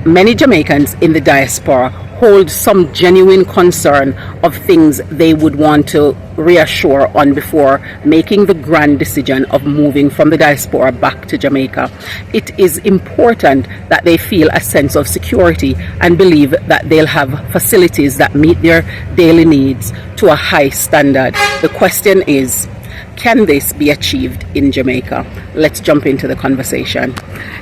many Jamaicans in the diaspora hold some genuine concern of things they would want to reassure on before making the grand decision of moving from the diaspora back to Jamaica. It is important that they feel a sense of security and believe that they'll have facilities that meet their daily needs to a high standard. The question is, can this be achieved in Jamaica? Let's jump into the conversation.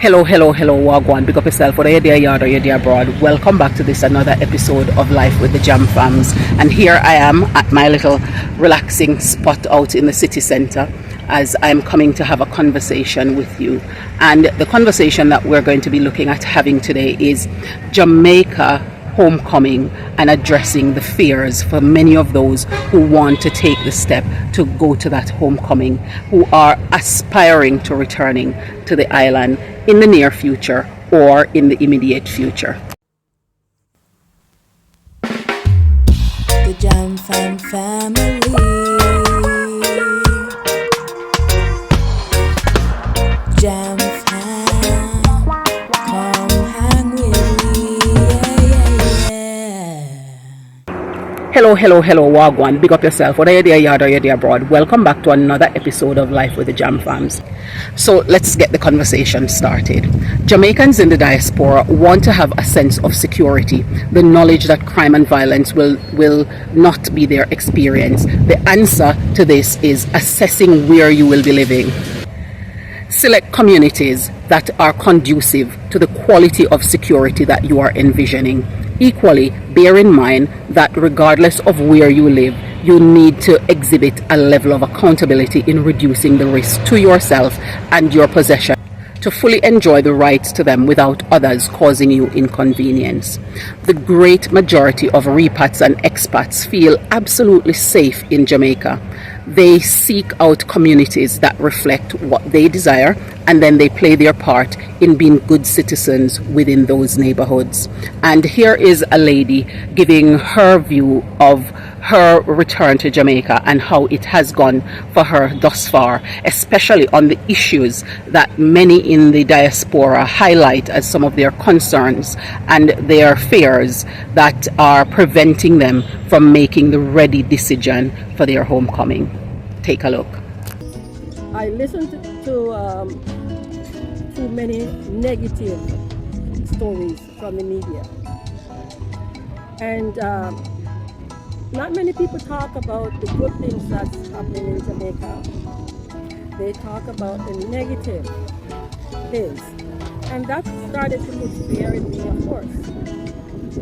Hello, Wagwan. Big up yourself, whether you're there yard or you're there abroad. Welcome back to this another episode of Life with the Jam Fams. And here I am at my little relaxing spot out in the city centre as I'm coming to have a conversation with you. And the conversation that we're going to be looking at having today is Jamaica Homecoming and addressing the fears for many of those who want to take the step to go to that homecoming, who are aspiring to returning to the island in the near future or in the immediate future. The Jam Fam family. Jam Fam, come hang with me. Hello, Wagwan. Big up yourself, whether you're there yard or you're there abroad. Welcome back to another episode of Life with the Jam Fams. So let's get the conversation started. Jamaicans in the diaspora want to have a sense of security, the knowledge that crime and violence will not be their experience. The answer to this is assessing where you will be living. Select communities that are conducive to the quality of security that you are envisioning. Equally, bear in mind that regardless of where you live, you need to exhibit a level of accountability in reducing the risk to yourself and your possession to fully enjoy the rights to them without others causing you inconvenience. The great majority of repats and expats feel absolutely safe in Jamaica. They seek out communities that reflect what they desire, and then they play their part in being good citizens within those neighborhoods. And here is a lady giving her view of her return to Jamaica and how it has gone for her thus far, especially on the issues that many in the diaspora highlight as some of their concerns and their fears that are preventing them from making the ready decision for their homecoming. Take a look. I listened to too many negative stories from the media, and not many people talk about the good things that's happening in Jamaica. They talk about the negative things, and that started to put fear in me, of course.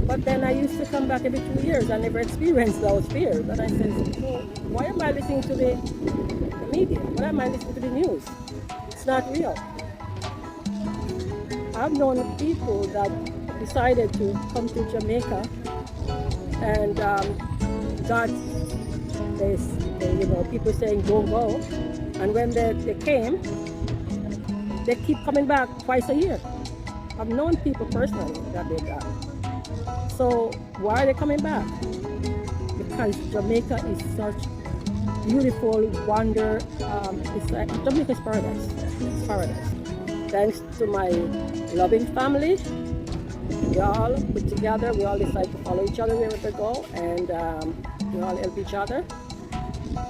But then I used to come back every 2 years. I never experienced those fears, and I said, well, why am I listening to the media? Why am I listening to the news? It's not real. I've known people that decided to come to Jamaica and got this, people saying don't go, and when they came, they keep coming back twice a year. I've known people personally that did that. So why are they coming back? Because Jamaica is such beautiful wonder. It's like Jamaica's paradise. It's paradise. Thanks to my loving family, we all put together. We all decide to follow each other wherever we go, and we all help each other.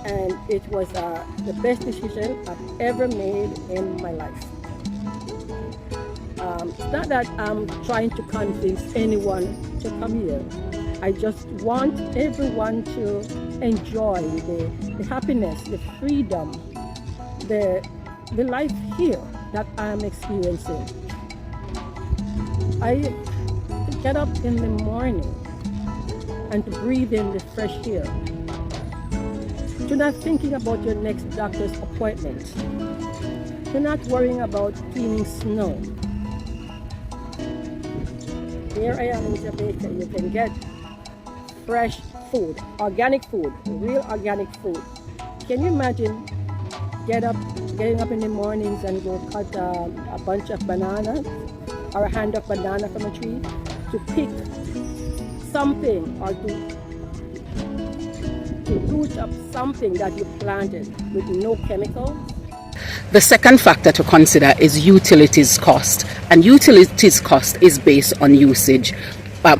And it was the best decision I've ever made in my life. It's not that I'm trying to convince anyone to come here. I just want everyone to enjoy the happiness, the freedom, the life here that I'm experiencing. I get up in the morning and to breathe in the fresh air. To not thinking about your next doctor's appointment. To not worrying about cleaning snow. Here I am in Jamaica. You can get fresh food, organic food, real organic food. Can you imagine getting up in the mornings and go cut a bunch of bananas or a hand of banana from a tree to pick something or to root up something that you planted with no chemicals? The second factor to consider is utilities cost, and utilities cost is based on usage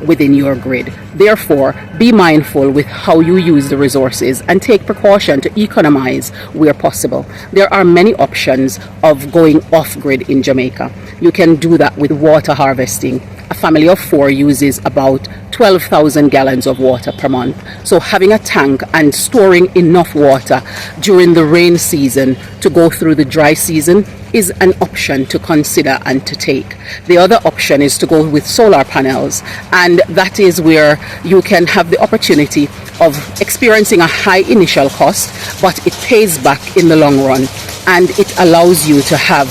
within your grid. Therefore, be mindful with how you use the resources and take precaution to economize where possible. There are many options of going off-grid in Jamaica. You can do that with water harvesting. A family of 4 uses about 12,000 gallons of water per month. So having a tank and storing enough water during the rain season to go through the dry season is an option to consider and to take. The other option is to go with solar panels, and that is where you can have the opportunity of experiencing a high initial cost, but it pays back in the long run, and it allows you to have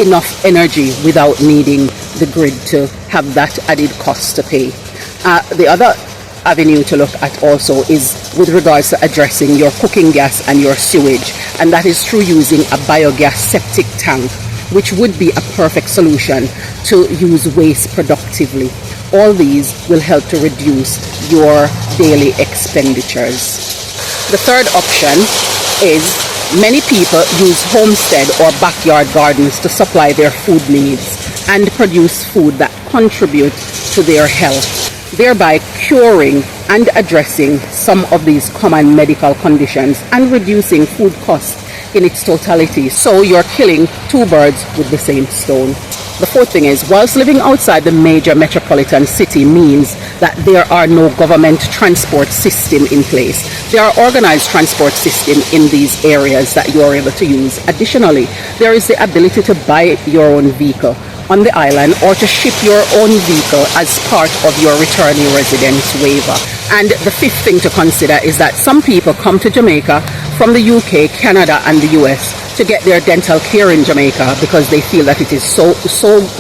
enough energy without needing the grid to have that added cost to pay. The other avenue to look at also is with regards to addressing your cooking gas and your sewage, and that is through using a biogas septic tank, which would be a perfect solution to use waste productively. All these will help to reduce your daily expenditures. The third option is many people use homestead or backyard gardens to supply their food needs and produce food that contribute to their health, thereby curing and addressing some of these common medical conditions and reducing food costs in its totality. So you're killing 2 birds with the same stone. The fourth thing is, whilst living outside the major metropolitan city means that there are no government transport system in place, there are organized transport system in these areas that you are able to use. Additionally, there is the ability to buy your own vehicle on the island or to ship your own vehicle as part of your returning residence waiver. And the fifth thing to consider is that some people come to Jamaica from the UK, Canada and the US to get their dental care in Jamaica because they feel that it is so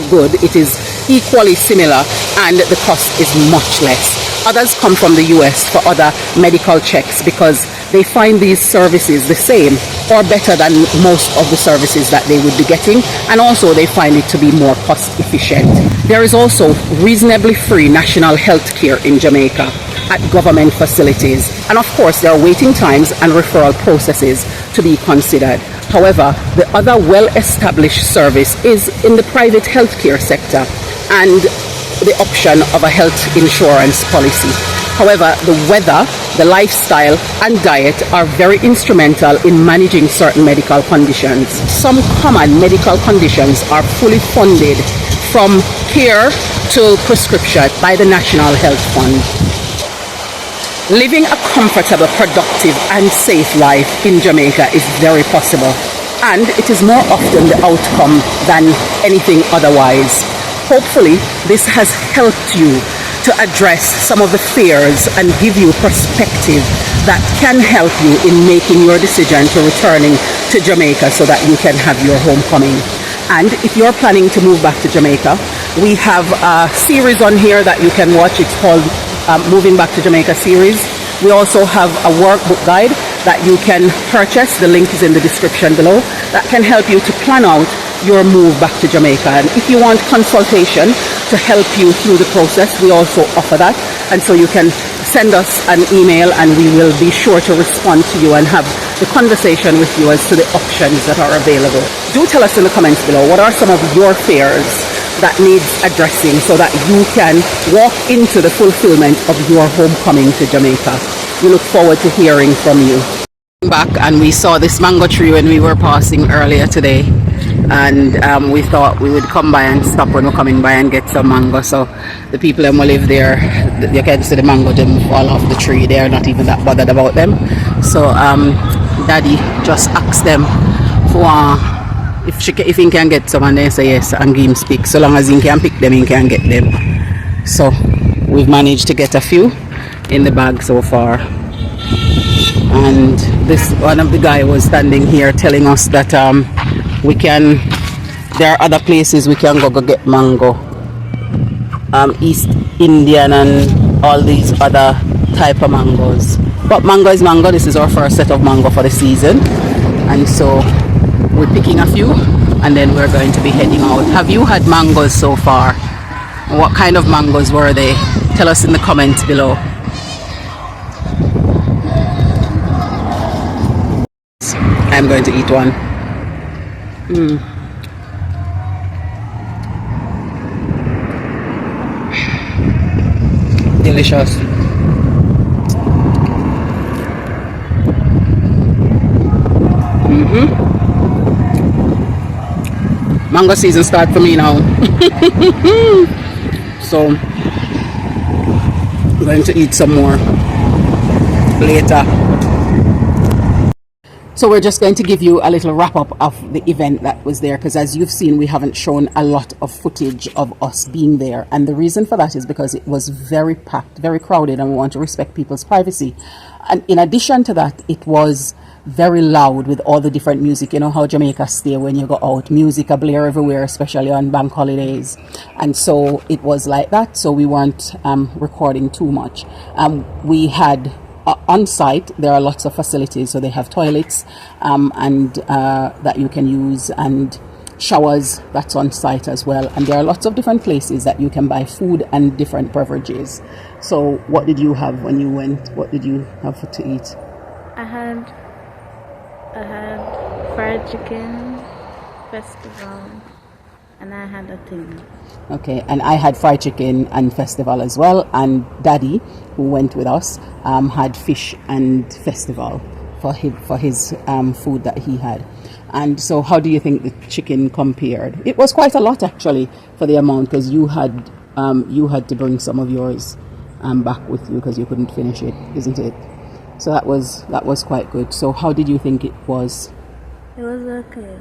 good, it is equally similar, and the cost is much less. Others come from the US for other medical checks because they find these services the same or better than most of the services that they would be getting, and also they find it to be more cost efficient. There is also reasonably free national health care in Jamaica at government facilities, and of course there are waiting times and referral processes to be considered. However, the other well-established service is in the private healthcare sector and the option of a health insurance policy. However, the weather, the lifestyle and diet are very instrumental in managing certain medical conditions. Some common medical conditions are fully funded from care to prescription by the National Health Fund. Living a comfortable, productive and safe life in Jamaica is very possible, and it is more often the outcome than anything otherwise. Hopefully, this has helped you to address some of the fears and give you perspective that can help you in making your decision to returning to Jamaica so that you can have your homecoming. And if you're planning to move back to Jamaica, we have a series on here that you can watch. It's called Moving Back to Jamaica series. We also have a workbook guide that you can purchase. The link is in the description below. That can help you to plan out your move back to Jamaica. And if you want consultation to help you through the process, we also offer that. And so you can send us an email and we will be sure to respond to you and have the conversation with you as to the options that are available. Do tell us in the comments below, what are some of your fears that needs addressing so that you can walk into the fulfillment of your homecoming to Jamaica. We look forward to hearing from you. Back, and we saw this mango tree when we were passing earlier today, and we thought we would come by and stop when we're coming by and get some mango. So the people who live there, you can see the mango them fall off the tree. They are not even that bothered about them. So Daddy just asked them for if he can get some, and they say yes and give him pick. So long as he can pick them, he can get them. So we've managed to get a few in the bag so far. And this one of the guy was standing here telling us that there are other places we can go get mango, East Indian and all these other type of mangoes. But mango is mango. This is our first set of mango for the season, and so we're picking a few and then we're going to be heading out. Have you had mangoes so far? What kind of mangoes were they? Tell us in the comments below. I'm going to eat one. Delicious. Mango season start for me now. So I'm going to eat some more later. So we're just going to give you a little wrap up of the event that was there, because as you've seen, we haven't shown a lot of footage of us being there, and the reason for that is because it was very packed, very crowded, and we want to respect people's privacy. And in addition to that, it was very loud with all the different music. You know how Jamaica stay when you go out, music a blare everywhere, especially on bank holidays, and so it was like that. So we weren't recording too much. We had on site, there are lots of facilities, so they have toilets and that you can use, and showers that's on site as well, and there are lots of different places that you can buy food and different beverages. So what did you have when you went? What did you have to eat? I had fried chicken festival, and I had a thing. Okay, and I had fried chicken and festival as well, and Daddy, who went with us, had fish and festival for his food that he had. And so how do you think the chicken compared? It was quite a lot actually for the amount, because you had to bring some of yours back with you because you couldn't finish it, isn't it? So that was quite good. So how did you think it was? It was okay.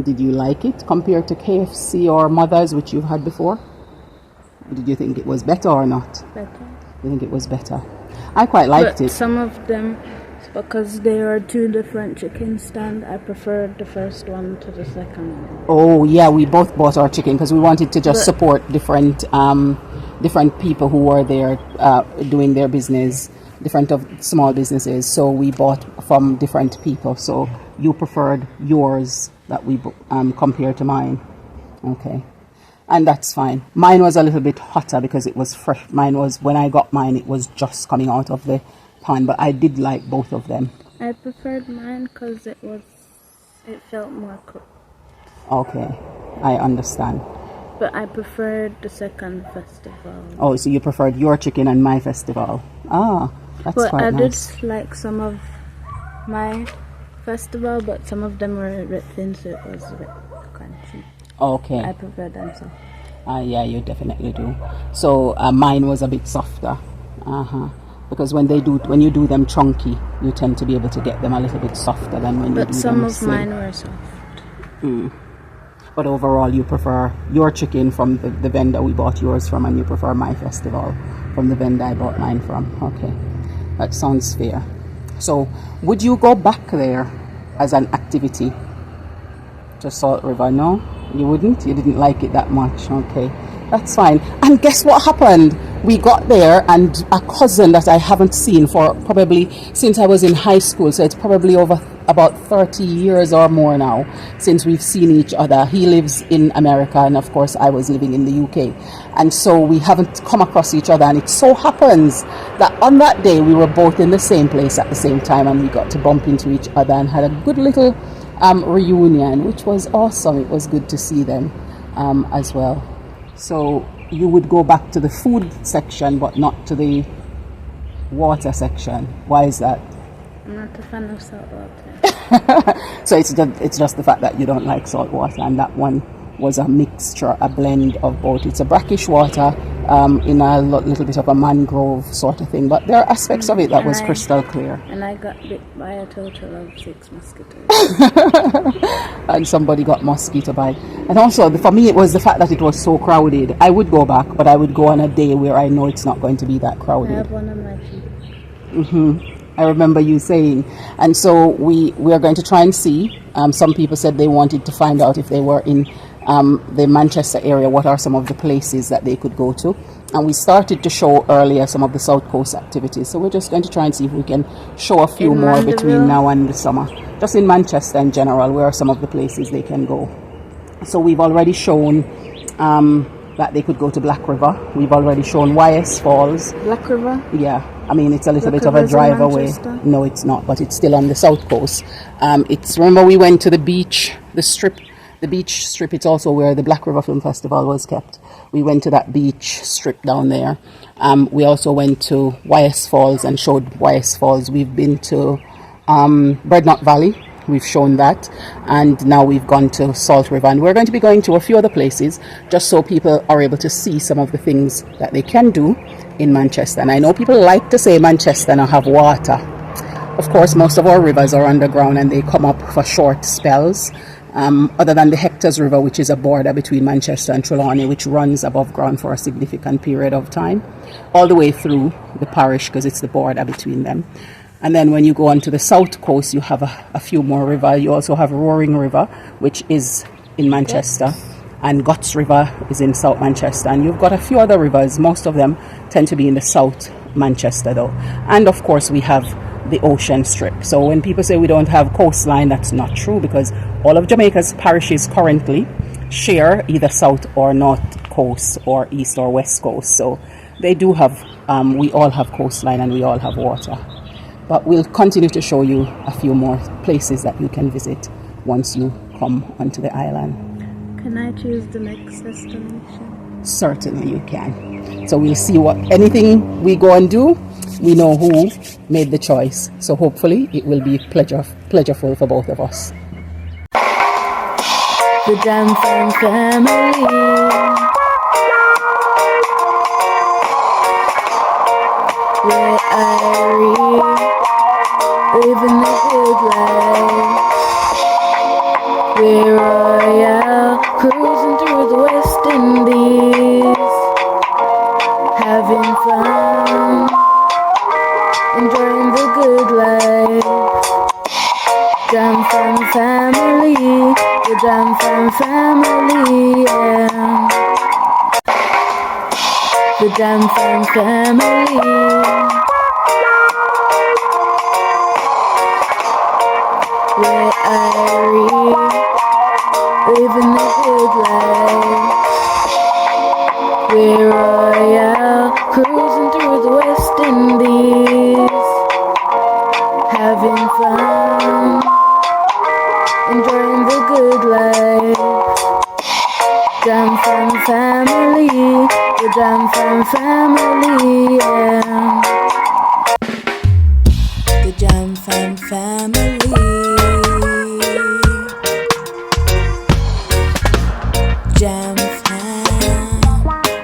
Did you like it compared to KFC or Mother's, which you've had before? Did you think it was better or not? Better. You think it was better? I quite liked it. Some of them, because there are two different chicken stands, I preferred the first one to the second one. Oh yeah, we both bought our chicken because we wanted to just support different people who were there doing their business, different of small businesses. So we bought from different people. So you preferred yours that we compared to mine. Okay, and that's fine. Mine was a little bit hotter because it was fresh. Mine was, when I got mine, it was just coming out of the pan, but I did like both of them. I preferred mine because it felt more cooked. Okay, I understand. But I preferred the second festival. Oh, so you preferred your chicken and my festival. Ah, that's but quite I nice. did like some of my festival, but some of them were a bit thin, so it was a bit crunchy. Okay. I prefer them so. Yeah, you definitely do. So mine was a bit softer. Because when you do them chunky, you tend to be able to get them a little bit softer than when you do them But some of slim. mine were soft. But overall, you prefer your chicken from the vendor we bought yours from, and you prefer my festival from the vendor I bought mine from. Okay, that sounds fair. So, would you go back there as an activity to Salt River? No, you wouldn't? You didn't like it that much? Okay, that's fine. And guess what happened? We got there, and a cousin that I haven't seen for probably since I was in high school, so it's probably over about 30 years or more now since we've seen each other. He lives in America, and of course I was living in the UK, and so we haven't come across each other. And it so happens that on that day we were both in the same place at the same time, and we got to bump into each other and had a good little reunion, which was awesome. It was good to see them as well. So you would go back to the food section but not to the water section. Why is that? I'm not a fan of salt water. So it's just the fact that you don't like salt water, and that one was a mixture, a blend of both. It's a brackish water in a little bit of a mangrove sort of thing, but there are aspects of it that was crystal clear. And I got bit by a total of 6 mosquitoes. And somebody got mosquito bite. And also, for me, it was the fact that it was so crowded. I would go back, but I would go on a day where I know it's not going to be that I crowded. have one on my feet. I remember you saying. And so we are going to try and see. Some people said they wanted to find out if they were in the Manchester area, what are some of the places that they could go to. And we started to show earlier some of the South Coast activities. So we're just going to try and see if we can show a few more between now and the summer. Just in Manchester in general, where are some of the places they can go. So we've already shown that they could go to Black River. We've already shown YS Falls. Black River? Yeah, I mean, it's a little Black bit of a River's in drive away. Manchester? No, it's not, but it's still on the South Coast. Remember we went to the beach, the strip, The beach strip, it's also where the Black River Film Festival was kept. We went to that beach strip down there. We also went to YS Falls and showed YS Falls. We've been to Breadnought Valley. We've shown that, and now we've gone to Salt River, and we're going to be going to a few other places just so people are able to see some of the things that they can do in Manchester. And I know people like to say Manchester now have water. Of course, most of our rivers are underground and they come up for short spells, other than the Hectors River, which is a border between Manchester and Trelawney, which runs above ground for a significant period of time, all the way through the parish because it's the border between them. And then when you go onto the south coast, you have a few more rivers. You also have Roaring River, which is in Manchester, and Guts River is in South Manchester. And you've got a few other rivers. Most of them tend to be in the South Manchester, though. And of course, we have the ocean strip. So when people say we don't have coastline, that's not true, because all of Jamaica's parishes currently share either south or north coast or east or west coast. So they do have, we all have coastline and we all have water. But we'll continue to show you a few more places that you can visit once you come onto the island. Can I choose the next destination? Certainly you can. So we'll see what anything we go and do, we know who made the choice. So hopefully it will be pleasureful for both of us. The Jam Fam family. Where I living the good life. We're royal, cruising through the West Indies, having fun, enjoying the good life. Jam Fam family, the Jam Fam family, yeah. The Jam Fam family. Where I living the good life. We're royal, cruising through the West Indies, having fun, enjoying the good life. Jam Fam family, the Jam Fam family, yeah. The Jam Fam family. Jam Fam,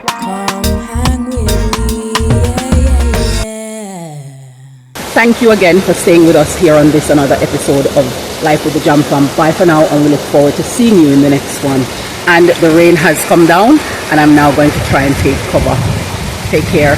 come hang with me, yeah, yeah, yeah. Thank you again for staying with us here on this another episode of Life with the Jam Fam. Bye for now, and we look forward to seeing you in the next one. And the rain has come down, and I'm now going to try and take cover. Take care.